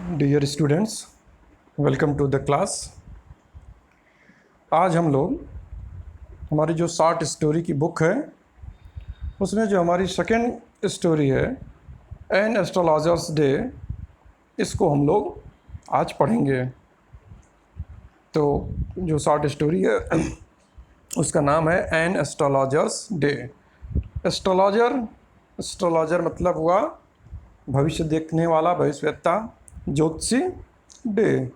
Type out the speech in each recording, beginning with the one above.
Dear students, welcome to the class. आज हम लोग हमारी जो शॉर्ट स्टोरी की बुक है उसमें जो हमारी सेकेंड स्टोरी है एन एस्ट्रोलॉजर्स डे, इसको हम लोग आज पढ़ेंगे। तो जो शॉर्ट स्टोरी है उसका नाम है एन एस्ट्रोलॉजर्स डे। एस्ट्रोलॉजर मतलब हुआ भविष्य देखने वाला, भविष्यवेत्ता। ज्योतिषी, डे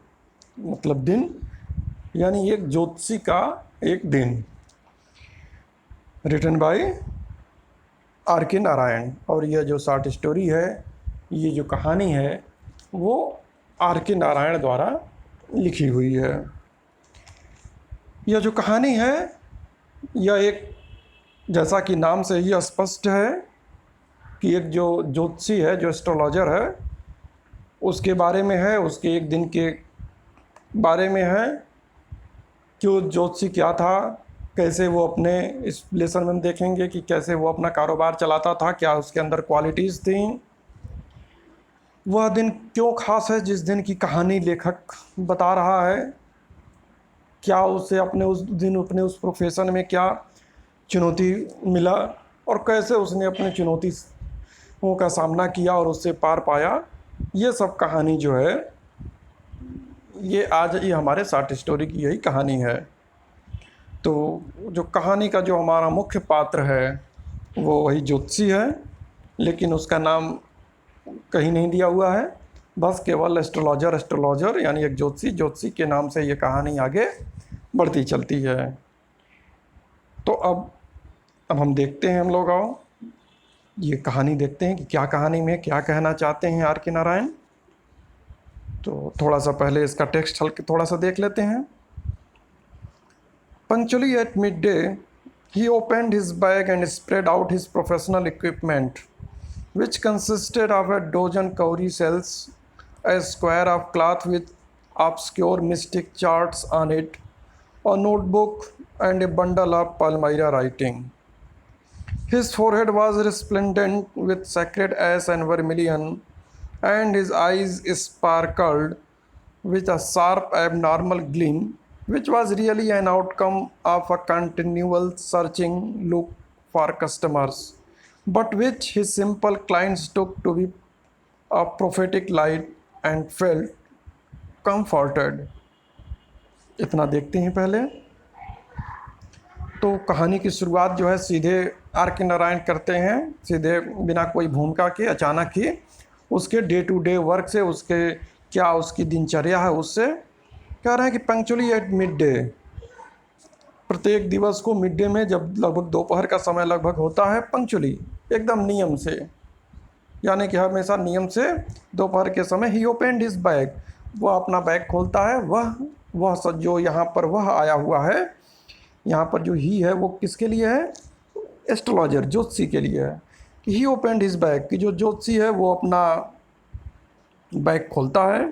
मतलब दिन, यानी एक ज्योतिषी का एक दिन। रिटन बाय आर के नारायण। और यह जो शॉर्ट स्टोरी है, ये जो कहानी है, वो आर के नारायण द्वारा लिखी हुई है। यह जो कहानी है, यह एक, जैसा कि नाम से ही स्पष्ट है कि एक जो ज्योतिषी है, जो एस्ट्रोलॉजर है, उसके बारे में है, उसके एक दिन के बारे में है कि वो ज्योतिषी क्या था, कैसे वो अपने, इस लेसन में हम देखेंगे कि कैसे वो अपना कारोबार चलाता था, क्या उसके अंदर क्वालिटीज़ थी। वह दिन क्यों खास है जिस दिन की कहानी लेखक बता रहा है, क्या उसे अपने उस दिन अपने उस प्रोफेशन में क्या चुनौती मिला और कैसे उसने अपने चुनौतियों का सामना किया और उससे पार पाया। ये सब कहानी जो है, ये आज ये हमारे शॉर्ट स्टोरी की यही कहानी है। तो जो कहानी का जो हमारा मुख्य पात्र है वो वही ज्योतिषी है, लेकिन उसका नाम कहीं नहीं दिया हुआ है, बस केवल एस्ट्रोलॉजर यानी एक ज्योतिषी के नाम से ये कहानी आगे बढ़ती चलती है। तो अब हम देखते हैं, हम लोग आओ ये कहानी देखते हैं कि क्या कहानी में क्या कहना चाहते हैं आर के नारायण। तो थोड़ा सा पहले इसका टेक्स्ट हल्के थोड़ा सा देख लेते हैं। Punctually at mid day he opened his bag and spread out his professional equipment which consisted of a dozen cowrie cells, a square of cloth with obscure mystic charts on it, a notebook, and a bundle of Palmyra writing. His forehead was resplendent with sacred ash and vermilion, and his eyes sparkled with a sharp abnormal gleam, which was really an outcome of a continual searching look for customers, but which his simple clients took to be a prophetic light and felt comforted. इतना देखते हैं पहले। तो कहानी की शुरुआत जो है सीधे आर के नारायण करते हैं, सीधे बिना कोई भूमिका के, अचानक ही उसके डे टू डे वर्क से, उसके क्या उसकी दिनचर्या है उससे कह रहे हैं कि पंक्चुअली एट मिड डे, प्रत्येक दिवस को मिड डे में, जब लगभग दोपहर का समय लगभग होता है, पंक्चुअली एकदम नियम से, यानी कि हमेशा नियम से दोपहर के समय ही ओपनड हिज बैग, वह अपना बैग खोलता है। वह सब जो यहाँ पर वह आया हुआ है, यहाँ पर जो ही है वो किसके लिए है? एस्ट्रोलॉजर, ज्योतिषी के लिए है कि ही ओपनड हिज बैग, कि जो ज्योतिषी है वो अपना बैग खोलता है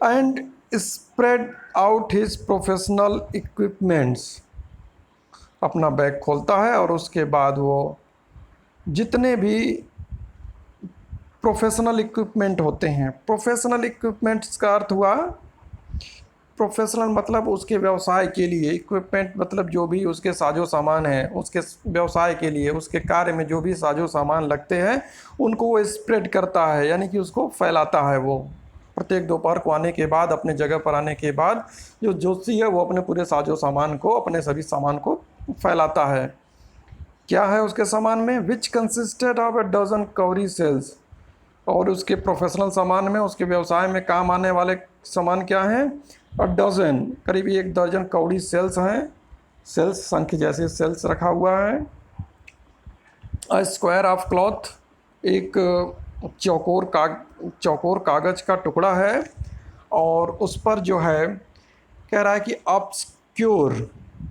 and spread out his professional equipments, अपना बैग खोलता है और उसके बाद वो जितने भी प्रोफेशनल इक्विपमेंट होते हैं, प्रोफेशनल इक्विपमेंट्स का अर्थ हुआ, प्रोफेशनल मतलब उसके व्यवसाय के लिए, इक्विपमेंट मतलब जो भी उसके साजो सामान हैं, उसके व्यवसाय के लिए, उसके कार्य में जो भी साजो सामान लगते हैं उनको वो स्प्रेड करता है, यानी कि उसको फैलाता है। वो प्रत्येक दोपहर को आने के बाद, अपने जगह पर आने के बाद, जो ज्योतिषी है वो अपने पूरे साजो सामान को, अपने सभी सामान को फैलाता है। क्या है उसके सामान में? Which consisted of a dozen cowrie shells, और उसके प्रोफेशनल सामान में, उसके व्यवसाय में काम आने वाले सामान क्या हैं? अ डजन, करीब 1 दर्जन कौड़ी सेल्स हैं। सेल्स संख्या जैसे सेल्स रखा हुआ है। अ स्क्वायर ऑफ क्लॉथ, एक चौकोर कागज़ का टुकड़ा है, और उस पर जो है कह रहा है कि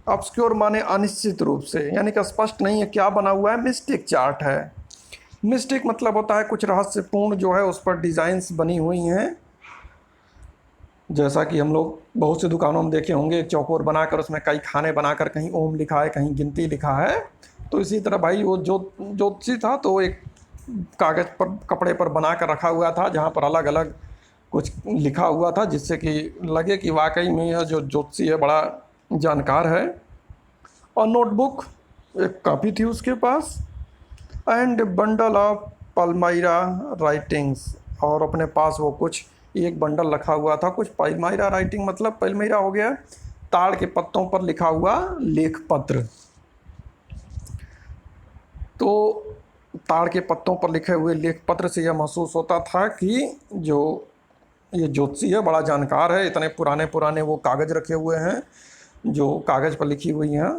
ऑब्सक्योर माने अनिश्चित रूप से, यानी कि स्पष्ट नहीं है क्या बना हुआ है, मिस्टिक चार्ट है। मिस्टिक मतलब होता है कुछ रहस्यपूर्ण जो है, उस पर डिज़ाइंस बनी हुई हैं। जैसा कि हम लोग बहुत से दुकानों में देखे होंगे, एक चौकोर बनाकर उसमें कई खाने बनाकर कहीं ओम लिखा है, कहीं गिनती लिखा है। तो इसी तरह भाई वो ज्योतिषी था, तो एक कागज़ पर, कपड़े पर बना कर रखा हुआ था, जहाँ पर अलग अलग कुछ लिखा हुआ था जिससे कि लगे कि वाकई में यह जो ज्योतिषी है बड़ा जानकार है। और नोटबुक, एक कॉपी थी उसके पास, एंड बंडल ऑफ पल्माइरा राइटिंग्स, और अपने पास वो कुछ एक बंडल रखा हुआ था। कुछ पल्माइरा राइटिंग मतलब पल्माइरा हो गया ताड़ के पत्तों पर लिखा हुआ लेख पत्र। तो ताड़ के पत्तों पर लिखे हुए लेख पत्र से यह महसूस होता था कि जो ये ज्योतिषी है बड़ा जानकार है। इतने पुराने पुराने वो कागज़ रखे हुए हैं जो कागज़ पर लिखी हुई हैं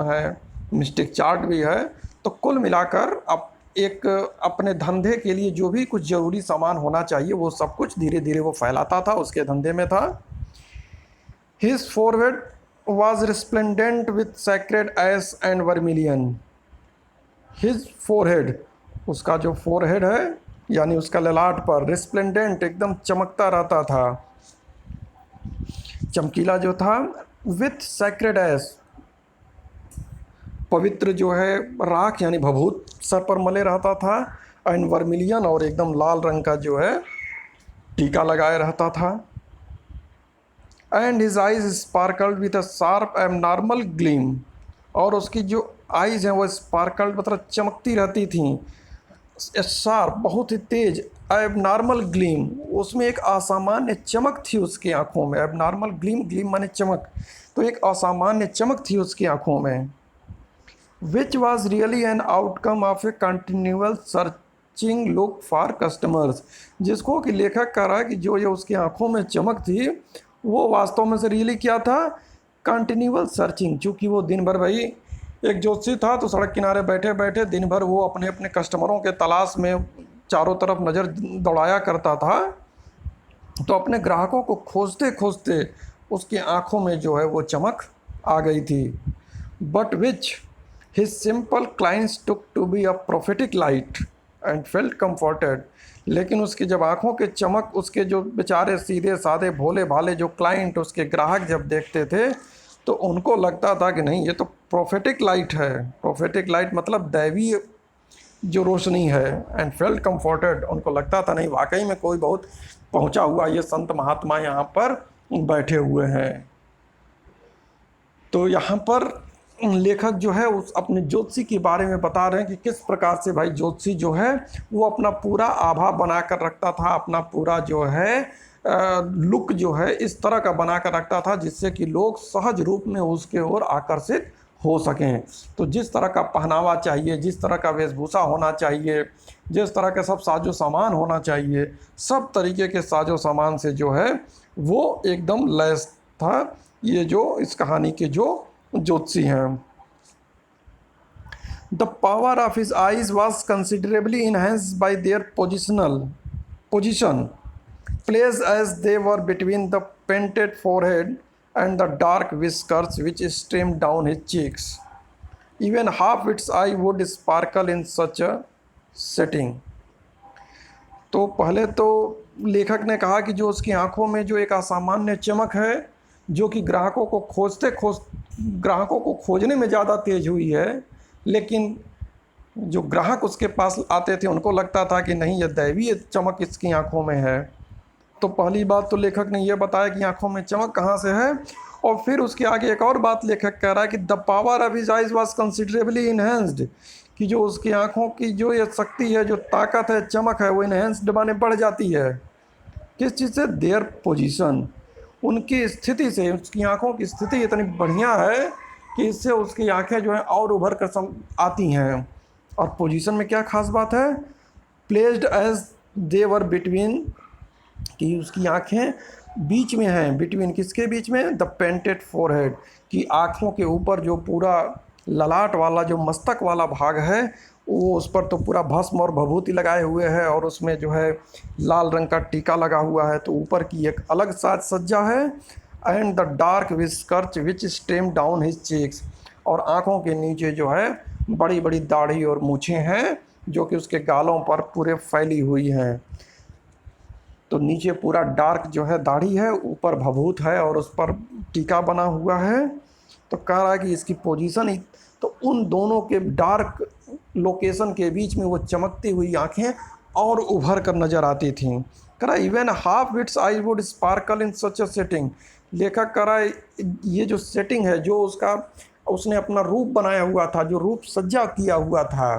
है, मिस्टेक चार्ट भी है। तो कुल मिलाकर अब एक अपने धंधे के लिए जो भी कुछ ज़रूरी सामान होना चाहिए वो सब कुछ धीरे धीरे वो फैलाता था, उसके धंधे में था। His forehead was resplendent with sacred S and vermilion. His forehead, उसका जो फोरहेड है यानी उसका ललाट पर, रिस्प्लेंडेंट एकदम चमकता रहता था, चमकीला जो था, विथ सैक्रेड एस, पवित्र जो है राख यानी भभूत सर पर मले रहता था, एंड वर्मिलियन, और एकदम लाल रंग का जो है टीका लगाए रहता था। And his eyes sparkled with a sharp abnormal gleam, और उसकी जो आइज हैं वो स्पार्कल्ड मतलब चमकती रहती थी, शार्प बहुत ही तेज, एबनॉर्मल ग्लीम, उसमें एक असामान्य चमक थी उसकी आंखों में। एबनॉर्मल ग्लीम, ग्लीम माने चमक, तो एक असामान्य चमक थी उसकी आंखों में। Which was really an outcome of A continual searching look for customers, जिसको कि लेखक कह रहा है कि जो ये उसकी आंखों में चमक थी वो वास्तव में से रियली क्या था, कंटिन्यूअल सर्चिंग। चूँकि वो दिन भर भाई एक ज्योतिषी था तो सड़क किनारे बैठे बैठे दिन भर वो अपने अपने कस्टमरों के तलाश में चारों तरफ नज़र दौड़ाया करता था, तो अपने ग्राहकों को खोजते खोजते उसकी आंखों में जो है वो चमक आ गई थी। But which his simple clients took to be a prophetic light and felt comforted, लेकिन उसकी जब आंखों के चमक उसके जो बेचारे सीधे साधे भोले भाले जो क्लाइंट उसके ग्राहक जब देखते थे तो उनको लगता था कि नहीं ये तो प्रोफेटिक लाइट है। प्रोफेटिक लाइट मतलब दैवीय जो रोशनी है। एंड फेल्ट कंफर्टेड, उनको लगता था नहीं वाकई में कोई बहुत पहुंचा हुआ ये संत महात्मा यहाँ पर बैठे हुए हैं। तो यहाँ पर लेखक जो है उस अपने ज्योतिषी के बारे में बता रहे हैं कि किस प्रकार से भाई ज्योतिषी जो है वो अपना पूरा आभा बना कर रखता था, अपना पूरा जो है लुक जो है इस तरह का बना कर रखता था जिससे कि लोग सहज रूप में उसके ओर आकर्षित हो सकें। तो जिस तरह का पहनावा चाहिए, जिस तरह का वेशभूषा होना चाहिए, जिस तरह के सब साजो सामान होना चाहिए, सब तरीके के साजो सामान से जो है वो एकदम लैस था ये जो इस कहानी के जो ज्योतिषी हैं। The power of his eyes was considerably enhanced by their position placed as they were between the painted forehead and the dark whiskers which streamed down his cheeks. Even half its eye would sparkle in such a setting. तो पहले तो लेखक ने कहा कि जो उसकी आंखों में जो एक असामान्य चमक है जो कि ग्राहकों को खोजने में ज़्यादा तेज हुई है, लेकिन जो ग्राहक उसके पास आते थे उनको लगता था कि नहीं यह दैवीय चमक इसकी आंखों में है। तो पहली बात तो लेखक ने यह बताया कि आंखों में चमक कहाँ से है, और फिर उसके आगे एक और बात लेखक कह रहा है कि the power of his ice was considerably enhanced, कि जो उसकी आंखों की जो ये शक्ति है, जो ताकत है, चमक है, वो इनहेंस्ड माने बढ़ जाती है। किस चीज़ से? देयर पोजीशन, उनकी स्थिति से। उसकी आंखों की स्थिति इतनी बढ़िया है कि इससे उसकी आंखें जो हैं और उभर कर आती हैं। और पोजीशन में क्या खास बात है? Placed as they were between, कि उसकी आंखें बीच में हैं। बिटवीन किसके बीच में? द पेंटेड फोरहेड, कि आँखों के ऊपर जो पूरा ललाट वाला जो मस्तक वाला भाग है वो उस पर तो पूरा भस्म और भभूति लगाए हुए है और उसमें जो है लाल रंग का टीका लगा हुआ है, तो ऊपर की एक अलग साज सज्जा है। And the dark whiskers which stream down his cheeks, और आँखों के नीचे जो है बड़ी बड़ी दाढ़ी और मूछें हैं जो कि उसके गालों पर पूरे फैली हुई हैं। तो नीचे पूरा डार्क जो है दाढ़ी है, ऊपर भभूत है और उस पर टीका बना हुआ है। तो कह रहा है कि इसकी पोजीशन ही, तो उन दोनों के डार्क लोकेशन के बीच में वो चमकती हुई आंखें और उभर कर नज़र आती थीं। करा even half it's I would sparkle in such a setting. लेखक करा ये जो सेटिंग है, जो उसका उसने अपना रूप बनाया हुआ था, जो रूप सज्जा किया हुआ था,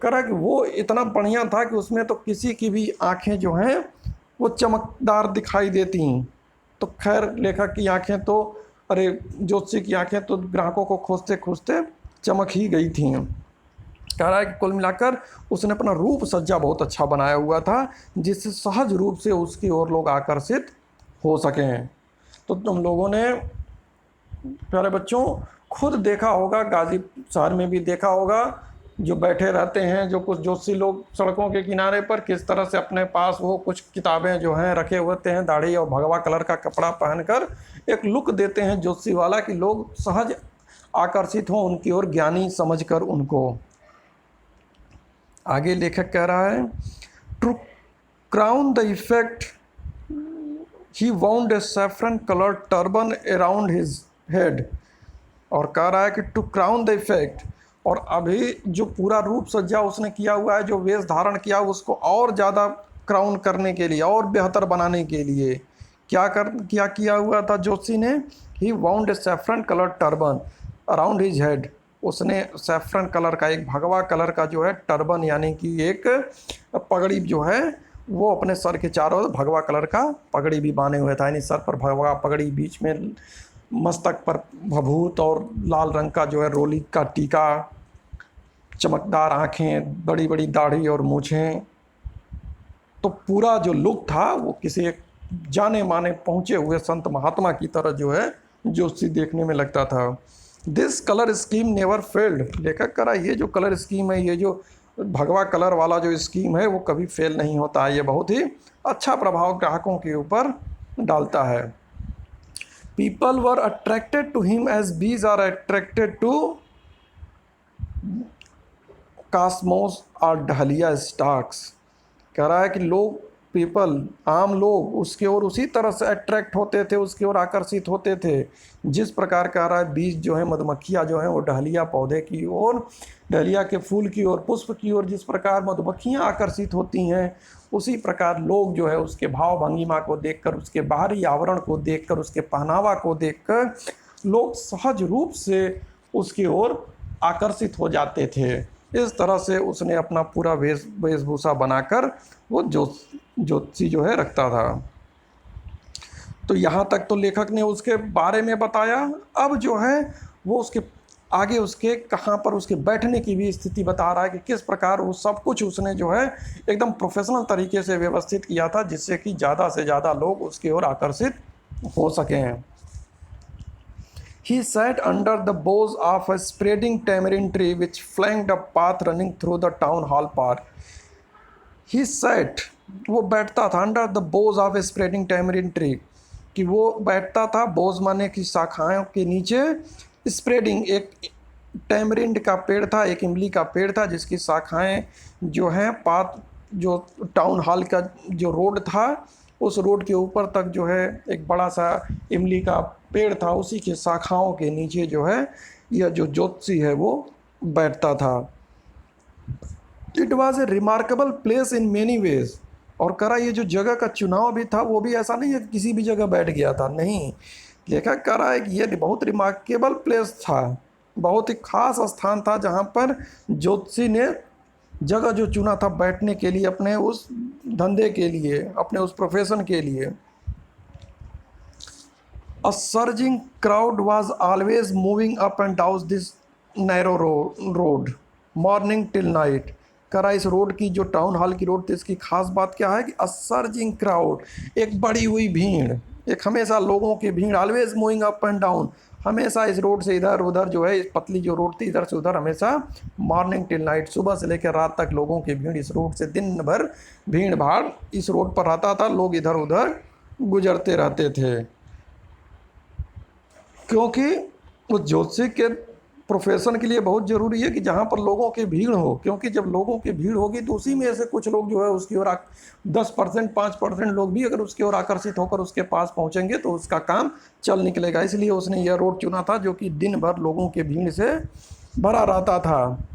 करा कि वो इतना बढ़िया था कि उसमें तो किसी की भी आंखें जो हैं वो चमकदार दिखाई देती। तो खैर लेखक की आंखें तो, अरे ज्योतिषी की आंखें तो ग्राहकों को खोजते खोजते चमक ही गई थी। कह रहा है कि कुल मिलाकर उसने अपना रूप सज्जा बहुत अच्छा बनाया हुआ था, जिससे सहज रूप से उसकी ओर लोग आकर्षित हो सकें। तो तुम लोगों ने प्यारे बच्चों खुद देखा होगा, गाजी शहर में भी देखा होगा, जो बैठे रहते हैं जो कुछ ज्योतिषी लोग सड़कों के किनारे पर, किस तरह से अपने पास वो कुछ किताबें जो हैं रखे होते हैं, दाढ़ी और भगवा कलर का कपड़ा पहनकर एक लुक देते हैं ज्योतिषी वाला, कि लोग सहज आकर्षित हों उनकी ओर, ज्ञानी समझकर उनको। आगे लेखक कह रहा है, to crown the effect he wound a saffron coloured turban around his head. और कह रहा है कि टू क्राउन द इफेक्ट, और अभी जो पूरा रूप सज्जा उसने किया हुआ है, जो वेश धारण किया, उसको और ज़्यादा क्राउन करने के लिए और बेहतर बनाने के लिए क्या किया हुआ था ज्योतिषी ने? He wound a saffron coloured turban around his head. उसने सैफरन कलर का, एक भगवा कलर का जो है टर्बन, यानी कि एक पगड़ी जो है वो अपने सर के चारों ओर भगवा कलर का पगड़ी भी बांधे हुए था, यानी सर पर भगवा पगड़ी, बीच में मस्तक पर भभूत और लाल रंग का जो है रोली का टीका, चमकदार आंखें, बड़ी बड़ी दाढ़ी और मूछें। तो पूरा जो लुक था वो किसी एक जाने माने पहुँचे हुए संत महात्मा की तरह जो है ज्योतिषी देखने में लगता था। This colour scheme never failed. लेखक करा ये जो कलर स्कीम है, ये जो भगवा कलर वाला जो स्कीम है, वो कभी फेल नहीं होता है। ये बहुत ही अच्छा प्रभाव ग्राहकों के ऊपर डालता है। People were attracted to him as bees are attracted to cosmos और डहलिया स्टाक्स। कह रहा है कि लोग, पीपल, आम लोग उसके ओर उसी तरह से अट्रैक्ट होते थे, उसकी ओर आकर्षित होते थे, जिस प्रकार कह रहा है बीज जो है, मधुमक्खियाँ जो हैं वो डहलिया पौधे की ओर, डहलिया के फूल की ओर, पुष्प की ओर जिस प्रकार मधुमक्खियाँ आकर्षित होती हैं, उसी प्रकार लोग जो है उसके भाव भंगिमा को देखकर, उसके बाहरी आवरण को देखकर, उसके पहनावा को देखकर लोग सहज रूप से उसकी ओर आकर्षित हो जाते थे। इस तरह से उसने अपना पूरा वेशभूषा बनाकर वो ज्योतिषी जो है रखता था। तो यहाँ तक तो लेखक ने उसके बारे में बताया। अब जो है वो उसके आगे उसके कहाँ पर उसके बैठने की भी स्थिति बता रहा है कि किस प्रकार वो सब कुछ उसने जो है एकदम प्रोफेशनल तरीके से व्यवस्थित किया था, जिससे कि ज़्यादा से ज़्यादा लोग उसकी ओर आकर्षित हो सकें। He sat under the boughs of a spreading tamarind tree which flanked a path running through the town hall park. He sat, वो बैठता था, under the boughs of a spreading tamarind tree, कि वो बैठता था, बोझ माने की शाखाओं के नीचे, स्प्रेडिंग, एक टैमरिंड का पेड़ था, एक इमली का पेड़ था, जिसकी शाखाएं जो हैं पात, जो टाउन हॉल का जो रोड था, उस रोड के ऊपर तक जो है एक बड़ा सा इमली का पेड़ था, उसी के शाखाओं के नीचे जो है यह जो ज्योतिषी है वो बैठता था। It was a remarkable place in many ways. और करा ये जो जगह का चुनाव भी था वो भी ऐसा नहीं है किसी भी जगह बैठ गया था, नहीं। लेखक कह रहा है कि ये बहुत रिमार्केबल प्लेस था, बहुत ही खास स्थान था, जहाँ पर ज्योतिषी ने जगह जो चुना था बैठने के लिए, अपने उस धंधे के लिए, अपने उस प्रोफेशन के लिए। A surging crowd was always moving up and down this narrow road, morning till night। करा इस रोड की, जो टाउन हॉल की रोड थी, इसकी खास बात क्या है कि a surging crowd, एक बढ़ी हुई भीड़, एक हमेशा लोगों की भीड़, always moving up and down, हमेशा इस रोड से इधर उधर जो है, इस पतली जो रोड थी इधर से उधर, हमेशा मॉर्निंग टिल नाइट, सुबह से लेकर रात तक लोगों की भीड़ इस रोड से, दिन भर भीड़ भाड़ इस रोड पर रहता था, लोग इधर उधर गुजरते रहते थे। क्योंकि उस ज्योतिषी के प्रोफेशन के लिए बहुत ज़रूरी है कि जहाँ पर लोगों की भीड़ हो, क्योंकि जब लोगों की भीड़ होगी तो उसी में से कुछ लोग जो है उसकी ओर 10%, 5% लोग भी अगर उसकी ओर आकर्षित होकर उसके पास पहुँचेंगे तो उसका काम चल निकलेगा। इसलिए उसने यह रोड चुना था जो कि दिन भर लोगों की भीड़ से भरा रहता था।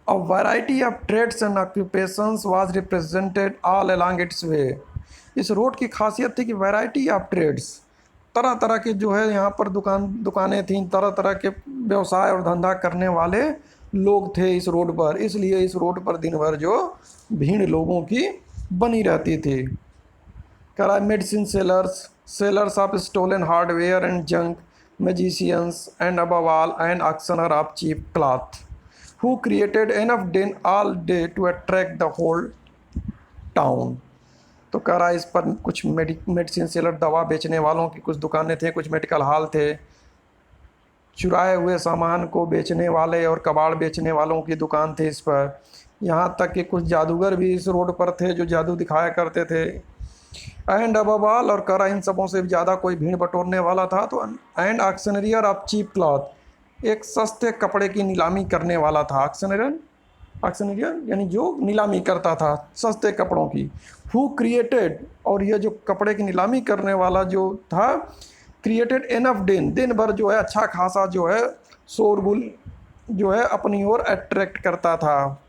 A variety of trades and occupations was represented all along its way. इस रोड की खासियत थी कि वैरायटी ऑफ ट्रेड्स, तरह तरह के जो है यहाँ पर दुकानें थीं, तरह तरह के व्यवसाय और धंधा करने वाले लोग थे इस रोड पर, इसलिए इस रोड पर दिन भर जो भीड़ लोगों की बनी रहती थी। करा medicine sellers of stolen hardware and junk, magicians and above all an auctioneer of cheap cloth who created enough din all day to attract the whole town। तो कह रहा इस पर कुछ मेडिसिन सेलर, दवा बेचने वालों की कुछ दुकानें थे, कुछ मेडिकल हॉल थे, चुराए हुए सामान को बेचने वाले और कबाड़ बेचने वालों की दुकान थी इस पर। यहाँ तक कि कुछ जादूगर भी इस रोड पर थे जो जादू दिखाया करते थे। एंड above all, और करा इन सबों से ज़्यादा कोई भीड़ बटोरने वाला था तो एंड ऑक्शनरियर ऑफ चीप क्लॉथ, एक सस्ते कपड़े की नीलामी करने वाला था। ऑक्शनरियर यानी जो नीलामी करता था सस्ते कपड़ों की। हु क्रिएटेड, और यह जो कपड़े की नीलामी करने वाला जो था, क्रिएटेड एनफ दिन भर जो है अच्छा खासा जो है शोरगुल जो है अपनी ओर अट्रैक्ट करता था,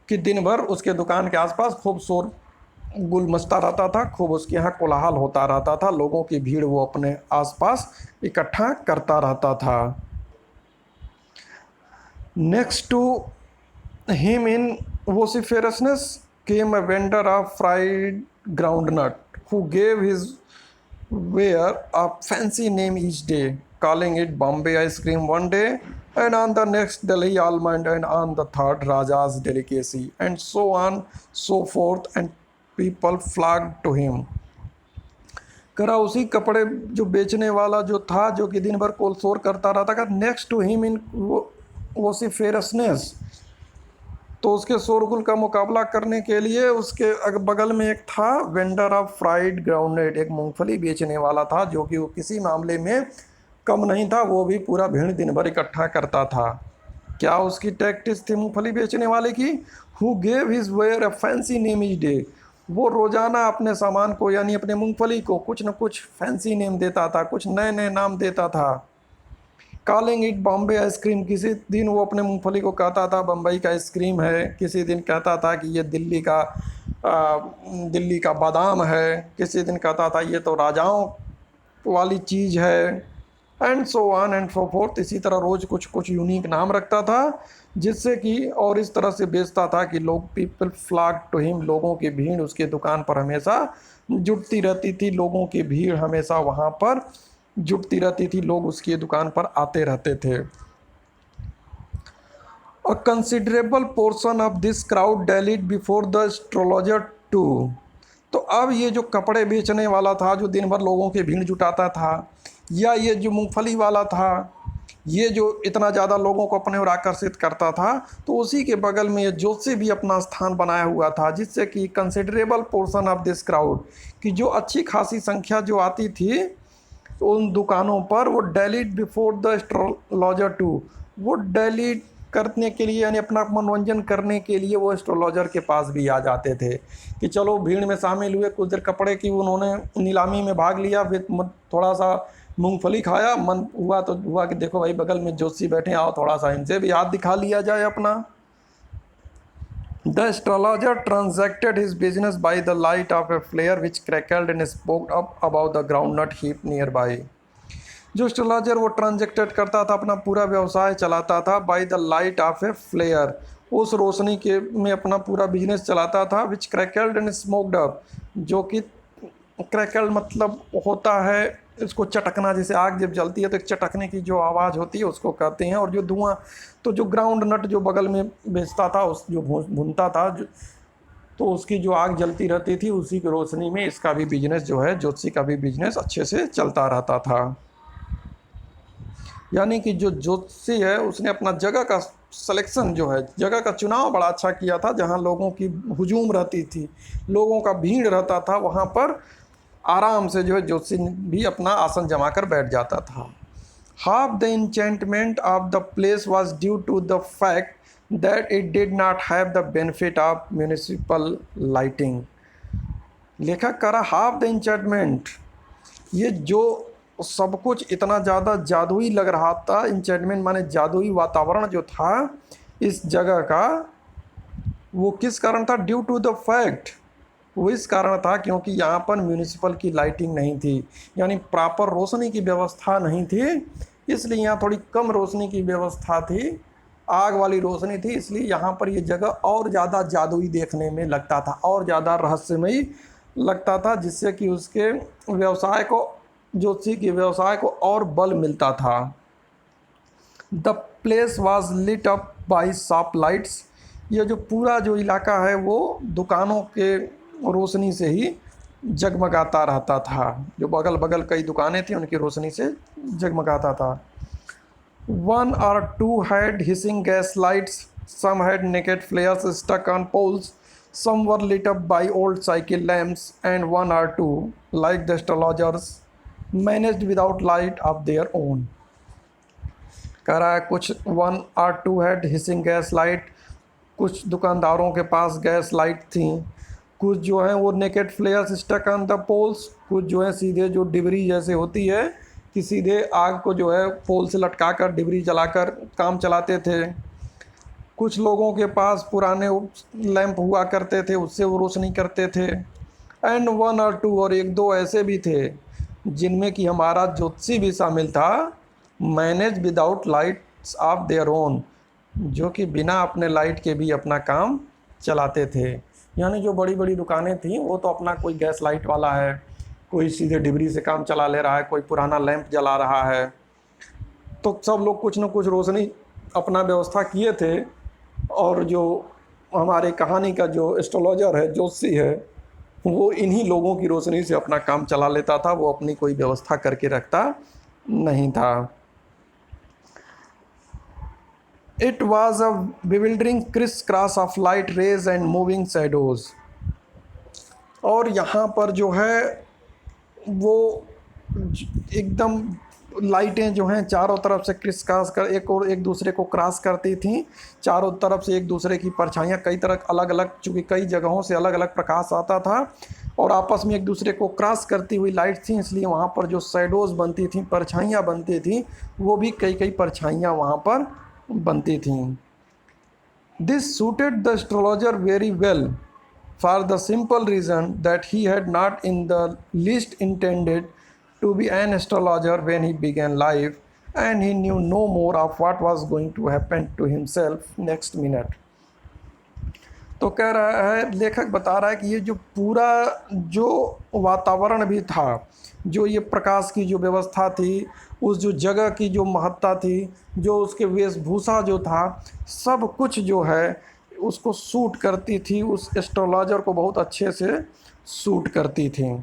कि दिन भर उसके दुकान के आसपास खूब शोर गुल मचता रहता था, खूब उसके यहाँ कोलाहल होता रहता था, लोगों की भीड़ वो अपने आसपास इकट्ठा करता रहता था। Next to him in vociferousness came a vendor of fried groundnut who gave his ware a fancy name each day, calling it Bombay ice cream one day, and on the next Delhi almond, and on the third Raja's delicacy, and so on so forth, and people flocked to him। करा उसी कपड़े जो बेचने वाला जो था, जो कि दिन भर कोल शोर करता रहता था, नेक्स्ट टू हिम इन वोसिफेरसनेस, तो उसके शोरगुल का मुकाबला करने के लिए उसके बगल में एक था वेंडर ऑफ फ्राइड ग्राउंडनट, एक मूंगफली बेचने वाला था, जो कि वो किसी मामले में कम नहीं था, वो भी पूरा भीड़ दिन भर इकट्ठा करता था। क्या उसकी टैक्टिस थी मूंगफली बेचने वाले की? Who gave his ware a fancy name each day, वो रोज़ाना अपने सामान को यानी अपने मूंगफली को कुछ न कुछ फैंसी नेम देता था, कुछ नए नए नाम देता था। कॉलिंग इट बॉम्बे आइसक्रीम, किसी दिन वो अपने मूंगफली को कहता था बम्बई का आइसक्रीम है, किसी दिन कहता था कि ये दिल्ली का बादाम है, किसी दिन कहता था ये तो राजाओं वाली चीज़ है, and so on and so fourth. इसी तरह रोज़ कुछ कुछ यूनिक नाम रखता था, जिससे कि और इस तरह से बेचता था कि लोग पीपल फ्लॉक टू हिम, लोगों की भीड़ उसके दुकान पर हमेशा जुटती रहती थी, लोगों की भीड़ हमेशा वहाँ पर जुटती रहती थी, लोग उसकी दुकान पर आते रहते थे। A considerable portion of this crowd dallied before the astrologer too, तो अब ये जो कपड़े बेचने वाला था, जो दिन भर लोगों की भीड़ जुटाता था, या ये जो मूंगफली वाला था, ये जो इतना ज़्यादा लोगों को अपने ओर आकर्षित करता था, तो उसी के बगल में ये ज्योतिषी भी अपना स्थान बनाया हुआ था, जिससे कि considerable portion of this crowd, कि जो अच्छी खासी संख्या जो आती थी उन दुकानों पर, वो डेलीड बिफोर द एस्ट्रोलॉजर टू, वो डेलीड करने के लिए यानी अपना मनोरंजन करने के लिए वो एस्ट्रोलॉजर के पास भी आ जाते थे, कि चलो भीड़ में शामिल हुए, कुछ देर कपड़े की उन्होंने नीलामी में भाग लिया, फिर थोड़ा सा मूंगफली खाया, मन हुआ तो हुआ कि देखो भाई बगल में जोशी बैठे, आओ थोड़ा सा इनसे भी हाथ दिखा लिया जाए अपना। The astrologer transacted his business by the light of a flare which crackled and smoked up about the groundnut heap nearby. जो एस्ट्रोलॉजर वो ट्रांजैक्टेड करता था, अपना पूरा व्यवसाय चलाता था by the light of a flare, उस रोशनी के में अपना पूरा बिजनेस चलाता था, which crackled and smoked up, जो कि क्रैकल्ड मतलब होता है इसको चटकना, जैसे आग जब जलती है तो एक चटकने की जो आवाज़ होती है उसको कहते हैं, और जो धुआं, तो जो ग्राउंड नट जो बगल में बेचता था, उस जो भूनता था तो उसकी जो आग जलती रहती थी, उसी की रोशनी में इसका भी बिजनेस जो है, ज्योतिषी का भी बिजनेस अच्छे से चलता रहता था। यानी कि जो ज्योतिषी है उसने अपना जगह का सिलेक्शन जो है, जगह का चुनाव बड़ा अच्छा किया था, जहाँ लोगों की हुजूम रहती थी, लोगों का भीड़ रहता था, वहाँ पर आराम से जो है ज्योतिषी भी अपना आसन जमा कर बैठ जाता था। Half the enchantment of the place was due to the fact that it did not have the benefit of municipal lighting. लेखक कह रहा हाफ द इंचेंटमेंट, ये जो सब कुछ इतना ज़्यादा जादुई लग रहा था, इंचेंटमेंट माने जादुई वातावरण जो था, इस जगह का, वो किस कारण था? ड्यू टू द फैक्ट, वो इस कारण था क्योंकि यहाँ पर म्यूनिसिपल की लाइटिंग नहीं थी, यानी प्रॉपर रोशनी की व्यवस्था नहीं थी, इसलिए यहाँ थोड़ी कम रोशनी की व्यवस्था थी, आग वाली रोशनी थी, इसलिए यहाँ पर ये जगह और ज़्यादा जादुई देखने में लगता था, और ज़्यादा रहस्यमयी लगता था, जिससे कि उसके व्यवसाय को, ज्योतिषी के व्यवसाय को और बल मिलता था। The place was lit up by shop lights, ये जो पूरा जो इलाका है वो दुकानों के रोशनी से ही जगमगाता रहता था, जो बगल बगल कई दुकानें थी उनकी रोशनी से जगमगाता था। 1 or 2 had hissing gas lights, some had naked flares stuck on poles, some were lit up by old cycle lamps, and 1 or 2, like the astrologers, managed without light of their own। कह रहा है कुछ 1 or 2 had hissing gas light, कुछ दुकानदारों के पास gas light थी, कुछ जो है वो naked flares stuck on the poles, कुछ जो है सीधे जो डिबरी जैसे होती है कि सीधे आग को जो है पोल से लटका कर डिबरी जलाकर काम चलाते थे, कुछ लोगों के पास पुराने लैंप हुआ करते थे, उससे वो रोशनी करते थे। एंड 1 or 2, और 1-2 ऐसे भी थे जिनमें कि हमारा ज्योतिषी भी शामिल था, manage without lights of their own, जो कि बिना अपने लाइट के भी अपना काम चलाते थे। यानी जो बड़ी बड़ी दुकानें थीं वो तो अपना कोई गैस लाइट वाला है, कोई सीधे डिबरी से काम चला ले रहा है, कोई पुराना लैंप जला रहा है, तो सब लोग कुछ न कुछ रोशनी अपना व्यवस्था किए थे। और जो हमारे कहानी का जो एस्ट्रोलॉजर है, ज्योतिषी है, वो इन्हीं लोगों की रोशनी से अपना काम चला लेता था, वो अपनी कोई व्यवस्था करके रखता नहीं था। It was a bewildering criss-cross of light rays and moving shadows। और यहाँ पर जो है वो एकदम लाइटें जो हैं चारों तरफ से क्रिस क्रॉस कर एक दूसरे को क्रॉस करती थीं, चारों तरफ से एक दूसरे की परछाइयाँ कई तरह अलग अलग, चूँकि कई जगहों से अलग अलग प्रकाश आता था और आपस में एक दूसरे को क्रॉस करती हुई लाइट थी, इसलिए वहाँ पर जो शैडोज़ बनती थीं, परछाइयाँ बनती थीं, वो भी कई कई परछाइयाँ वहाँ पर बनती थीं। This suited the astrologer very well for the simple reason that he had not in the least intended to be an astrologer when he began life, and he knew no more of what was going to happen to himself next minute। तो कह रहा है, लेखक बता रहा है कि ये जो पूरा जो वातावरण भी था, जो ये प्रकाश की जो व्यवस्था थी, उस जो जगह की जो महत्ता थी, जो उसके वेशभूषा जो था, सब कुछ जो है उसको सूट करती थी, उस एस्ट्रोलॉजर को बहुत अच्छे से सूट करती थी।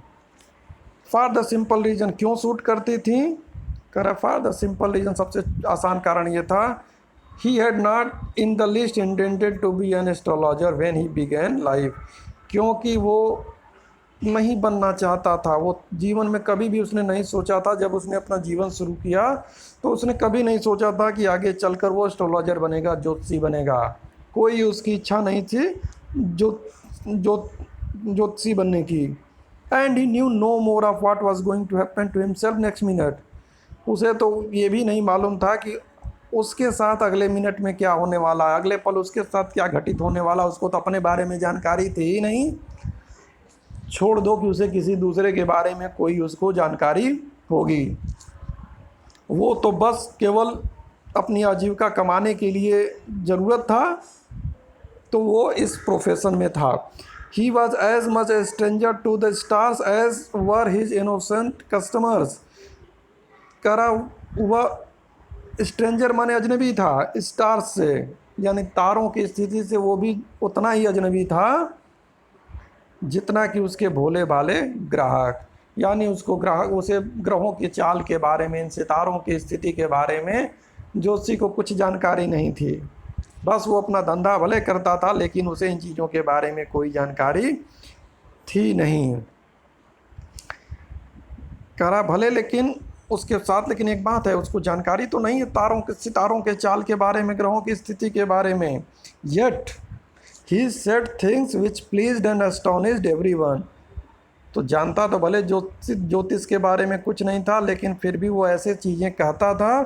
फॉर द सिंपल रीज़न, क्यों सूट करती थी? कह रहा फॉर द सिंपल रीज़न, सबसे आसान कारण ये था, he had not in the least intended to be an astrologer when he began life, क्योंकि वो नहीं बनना चाहता था, वो जीवन में कभी भी उसने नहीं सोचा था, जब उसने अपना जीवन शुरू किया तो उसने कभी नहीं सोचा था कि आगे चलकर वो एस्ट्रोलॉजर बनेगा, ज्योतिषी बनेगा, कोई उसकी इच्छा नहीं थी ज्योतिषी बनने की। And he knew no more of what was going to happen to himself next minute, उसे तो ये भी नहीं मालूम था कि उसके साथ अगले मिनट में क्या होने वाला है, अगले पल उसके साथ क्या घटित होने वाला, उसको तो अपने बारे में जानकारी थी ही नहीं, छोड़ दो कि उसे किसी दूसरे के बारे में कोई उसको जानकारी होगी। वो तो बस केवल अपनी आजीविका कमाने के लिए ज़रूरत था, तो वो इस प्रोफेशन में था। He was as much a stranger to the stars as were his innocent customers. करा वह स्ट्रेंजर माने अजनबी था स्टार्स से, यानी तारों की स्थिति से वो भी उतना ही अजनबी था जितना कि उसके भोले भाले ग्राहक, यानी उसको ग्राहक उसे ग्रहों की चाल के बारे में, इन सितारों की स्थिति के बारे में ज्योतिषी को कुछ जानकारी नहीं थी। बस वो अपना धंधा भले करता था, लेकिन उसे इन चीज़ों के बारे में कोई जानकारी थी नहीं। कह रहा भले, लेकिन उसके साथ लेकिन एक बात है, उसको जानकारी तो नहीं है सितारों के चाल के बारे में, ग्रहों की स्थिति के बारे में। Yet he said things which pleased and astonished everyone. तो जानता तो भले ज्योतिष के बारे में कुछ नहीं था, लेकिन फिर भी वो ऐसे चीज़ें कहता था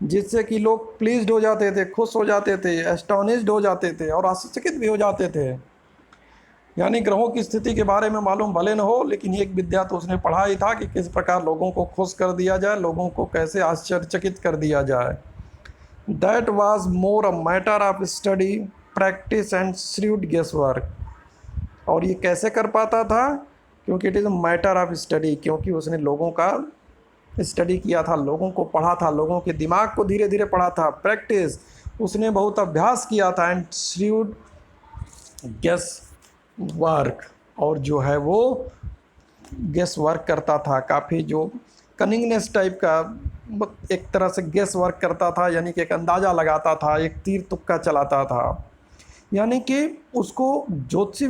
जिससे कि लोग प्लीज्ड हो जाते थे, खुश हो जाते थे, एस्टोनिश्ड हो जाते थे और आश्चर्यचकित भी हो जाते थे। यानी ग्रहों की स्थिति के बारे में मालूम भले न हो, लेकिन एक विद्या तो उसने पढ़ा ही था कि किस प्रकार लोगों को खुश कर दिया जाए, लोगों को कैसे आश्चर्यचकित कर दिया जाए। That was more a matter of study, practice and shrewd guess work. और ये कैसे कर पाता था? क्योंकि it is a matter of study, क्योंकि उसने लोगों का स्टडी किया था, लोगों को पढ़ा था, लोगों के दिमाग को धीरे धीरे पढ़ा था। प्रैक्टिस, उसने बहुत अभ्यास किया था। एंड श्रूड गेस वर्क, और जो है वो गेस वर्क करता था, काफ़ी जो कनिंगनेस टाइप का, एक तरह से गेस वर्क करता था, यानी कि एक अंदाज़ा लगाता था, एक तीर तुक्का चलाता था। यानी कि उसको ज्योतिष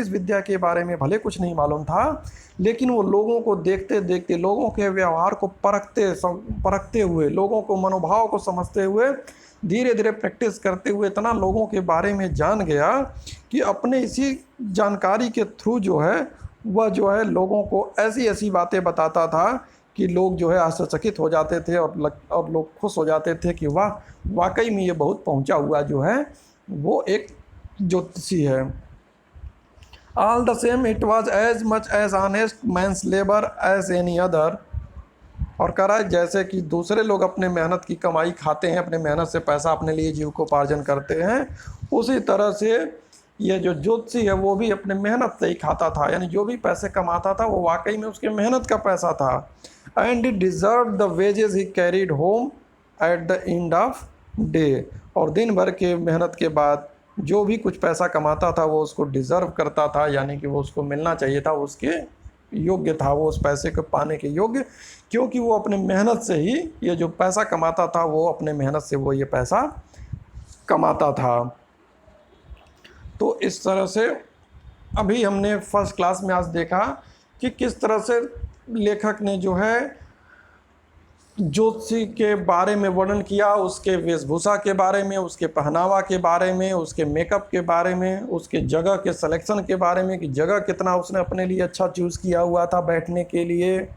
विद्या के बारे में भले कुछ नहीं मालूम था, लेकिन वो लोगों को देखते देखते, लोगों के व्यवहार को परखते हुए, लोगों को मनोभाव को समझते हुए, धीरे धीरे प्रैक्टिस करते हुए इतना लोगों के बारे में जान गया कि अपने इसी जानकारी के थ्रू जो है वह जो है लोगों को ऐसी ऐसी बातें बताता था कि लोग जो है आश्चर्यचकित हो जाते थे और लोग खुश हो जाते थे कि वाह, वाकई में ये बहुत पहुंचा हुआ जो है वो एक ज्योतिषी है। All the same it was as much as honest man's labour as any other. और कह रहा है जैसे कि दूसरे लोग अपने मेहनत की कमाई खाते हैं, अपने मेहनत से पैसा अपने लिए जीविकोपार्जन करते हैं, उसी तरह से ये जो ज्योतिषी है वो भी अपने मेहनत से ही खाता था। यानी जो भी पैसे कमाता था वो वाकई में उसके मेहनत का पैसा था। And he deserve the wages he carried home at the end of day. और दिन भर के मेहनत के बाद जो भी कुछ पैसा कमाता था वो उसको डिज़र्व करता था, यानी कि वो उसको मिलना चाहिए था, उसके योग्य था, वो उस पैसे को पाने के योग्य, क्योंकि वो अपने मेहनत से ही ये जो पैसा कमाता था, वो अपने मेहनत से वो ये पैसा कमाता था। तो इस तरह से अभी हमने फर्स्ट क्लास में आज देखा कि किस तरह से लेखक ने जो है ज्योतिषी के बारे में वर्णन किया, उसके वेशभूषा के बारे में, उसके पहनावा के बारे में, उसके मेकअप के बारे में, उसके जगह के सिलेक्शन के बारे में कि जगह कितना उसने अपने लिए अच्छा चूज़ किया हुआ था बैठने के लिए,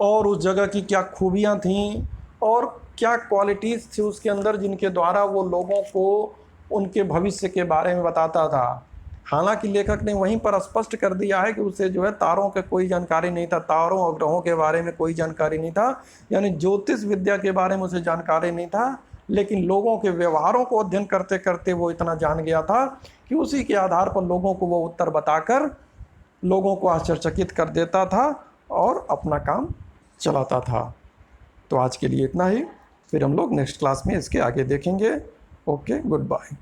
और उस जगह की क्या खूबियाँ थीं और क्या क्वालिटीज़ थी उसके अंदर जिनके द्वारा वो लोगों को उनके भविष्य के बारे में बताता था। हालांकि लेखक ने वहीं पर स्पष्ट कर दिया है कि उसे जो है तारों का कोई जानकारी नहीं था, तारों और ग्रहों के बारे में कोई जानकारी नहीं था, यानी ज्योतिष विद्या के बारे में उसे जानकारी नहीं था, लेकिन लोगों के व्यवहारों को अध्ययन करते करते वो इतना जान गया था कि उसी के आधार पर लोगों को वो उत्तर बताकर लोगों को आश्चर्यचकित कर देता था और अपना काम चलाता था। तो आज के लिए इतना ही, फिर हम लोग नेक्स्ट क्लास में इसके आगे देखेंगे। Okay, good bye.